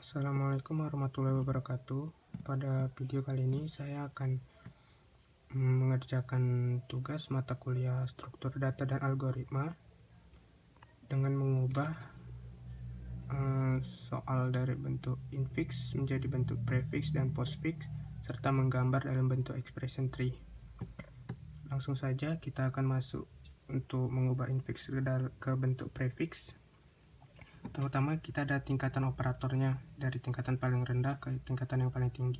Assalamualaikum warahmatullahi wabarakatuh. Pada video kali ini saya akan mengerjakan tugas mata kuliah struktur data dan algoritma dengan mengubah soal dari bentuk infix menjadi bentuk prefix dan postfix serta menggambar dalam bentuk expression tree. Langsung saja kita akan masuk untuk mengubah infix ke bentuk prefix. Pertama kita ada tingkatan operatornya dari tingkatan paling rendah ke tingkatan yang paling tinggi.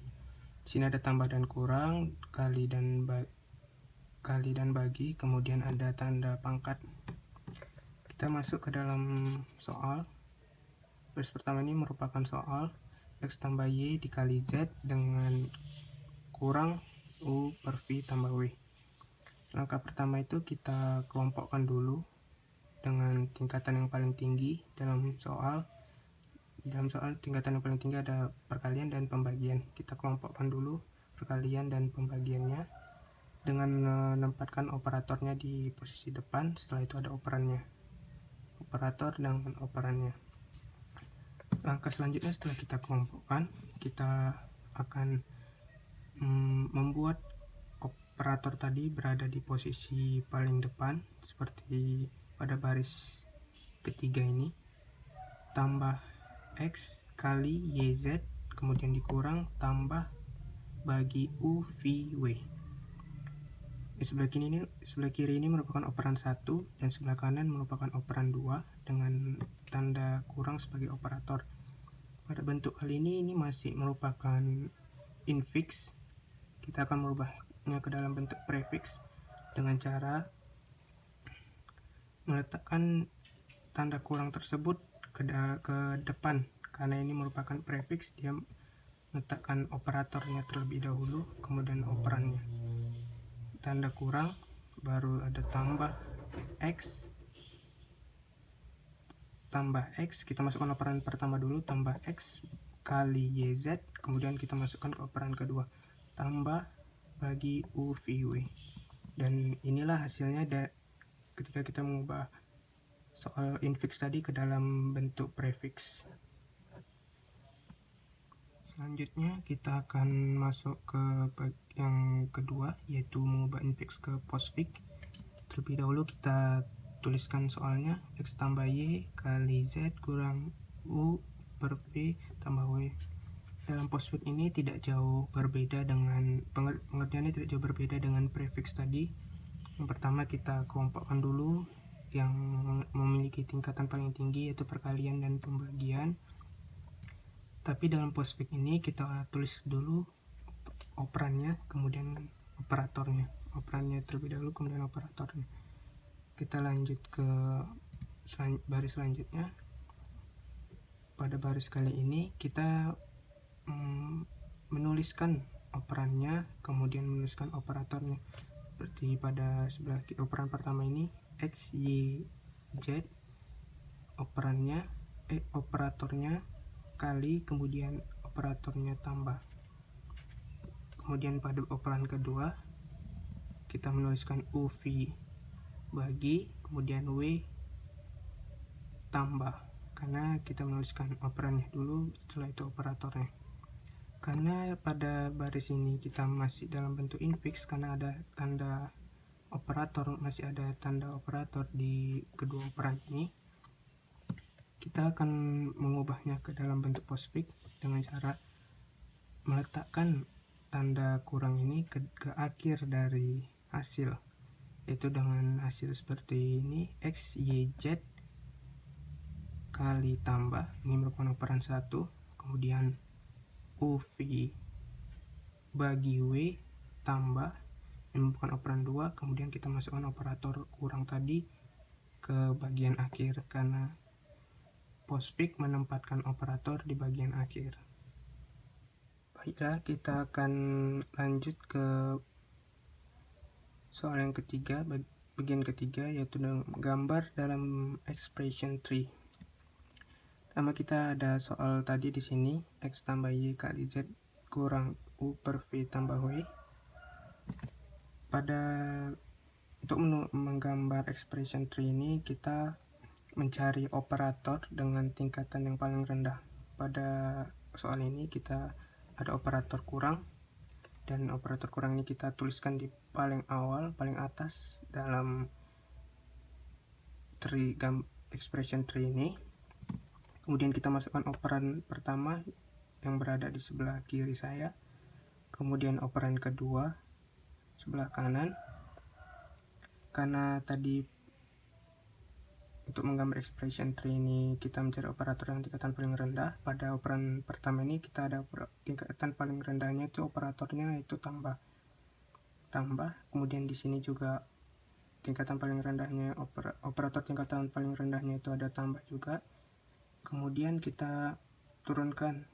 Di sini ada tambah dan kurang, kali dan bagi, kemudian ada tanda pangkat. Kita masuk ke dalam soal. Baris pertama ini merupakan soal X tambah Y dikali Z dengan kurang U per V tambah W. Langkah pertama itu kita kelompokkan dulu dengan tingkatan yang paling tinggi dalam soal. Dalam soal tingkatan yang paling tinggi ada perkalian dan pembagian. Kita kelompokkan dulu perkalian dan pembagiannya dengan menempatkan operatornya di posisi depan. Setelah itu ada operannya, operator dan operannya. Langkah selanjutnya setelah kita kelompokkan, kita akan membuat operator tadi berada di posisi paling depan seperti pada baris ketiga ini, tambah X kali YZ, kemudian dikurang tambah bagi U V W. Di sebelah kiri ini merupakan operan 1 dan sebelah kanan merupakan operan 2 dengan tanda kurang sebagai operator. Pada bentuk kali ini masih merupakan infix. Kita akan merubahnya ke dalam bentuk prefix dengan cara meletakkan tanda kurang tersebut ke depan. Karena ini merupakan prefix, dia meletakkan operatornya terlebih dahulu, kemudian operannya. Tanda kurang, baru ada tambah X, kita masukkan operan pertama dulu, tambah X kali YZ, kemudian kita masukkan ke operan kedua, tambah bagi U V W. Dan inilah hasilnya ketika kita mengubah soal infix tadi ke dalam bentuk prefix. Selanjutnya kita akan masuk ke yang kedua, yaitu mengubah infix ke postfix. Terlebih dahulu kita tuliskan soalnya, X tambah Y kali Z kurang U per V tambah W. Dalam postfix ini tidak jauh berbeda dengan pengertiannya, tidak jauh berbeda dengan prefix tadi. Yang pertama kita kelompokkan dulu yang memiliki tingkatan paling tinggi, yaitu perkalian dan pembagian. Tapi dalam postfix ini kita tulis dulu operannya, kemudian operatornya. Operannya terlebih dahulu, kemudian operatornya. Kita lanjut ke baris selanjutnya. Pada baris kali ini kita menuliskan operannya, kemudian menuliskan operatornya. Seperti pada sebelah operan pertama ini, X, Y, Z, operatornya kali, kemudian operatornya tambah. Kemudian pada operan kedua kita menuliskan U V bagi, kemudian W tambah, karena kita menuliskan operannya dulu, setelah itu operatornya. Karena pada baris ini kita masih dalam bentuk infix, karena ada tanda operator, masih ada tanda operator di kedua operan ini, kita akan mengubahnya ke dalam bentuk postfix dengan cara meletakkan tanda kurang ini ke akhir dari hasil, yaitu dengan hasil seperti ini, X, Y, Z kali tambah, ini merupakan operan 1, kemudian U V bagi W tambah, ini merupakan operan 2, kemudian kita masukkan operator kurang tadi ke bagian akhir, karena postfix menempatkan operator di bagian akhir. Baiklah, kita akan lanjut ke soal yang ketiga, bagian ketiga, yaitu gambar dalam expression tree. Pertama kita ada soal tadi di sini, X tambah Y kali Z kurang U per V tambah W. Untuk menggambar expression tree ini kita mencari operator dengan tingkatan yang paling rendah. Pada soal ini kita ada operator kurang, dan operator kurang ini kita tuliskan di paling awal, paling atas dalam expression tree ini. Kemudian kita masukkan operan pertama yang berada di sebelah kiri saya, kemudian operan kedua sebelah kanan. Karena tadi untuk menggambar expression tree ini kita mencari operator yang tingkatan paling rendah, pada operan pertama ini kita ada tingkatan paling rendahnya itu operatornya itu tambah. Kemudian di sini juga tingkatan paling rendahnya operator tingkatan paling rendahnya itu ada tambah juga. Kemudian kita turunkan,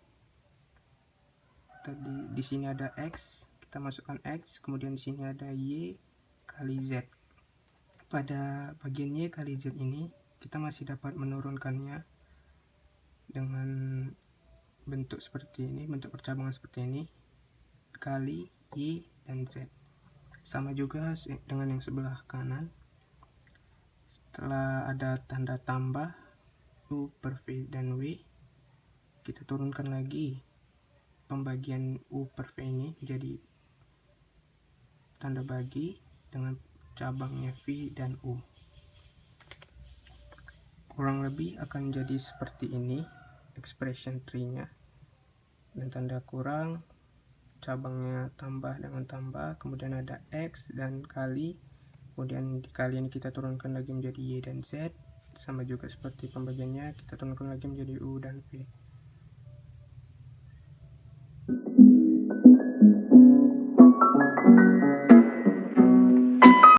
tadi di sini ada X, kita masukkan X, kemudian di sini ada Y kali Z. Pada bagian Y kali Z ini kita masih dapat menurunkannya dengan bentuk seperti ini, bentuk percabangan seperti ini, kali Y dan Z. Sama juga dengan yang sebelah kanan. Setelah ada tanda tambah U per V dan W, kita turunkan lagi pembagian U per V ini menjadi tanda bagi dengan cabangnya V dan U. Kurang lebih akan jadi seperti ini expression tree-nya, dan tanda kurang, cabangnya tambah dengan tambah, kemudian ada X dan kali, kemudian di kali ini kita turunkan lagi menjadi Y dan Z, sama juga seperti pembagiannya kita turunkan lagi menjadi U dan V.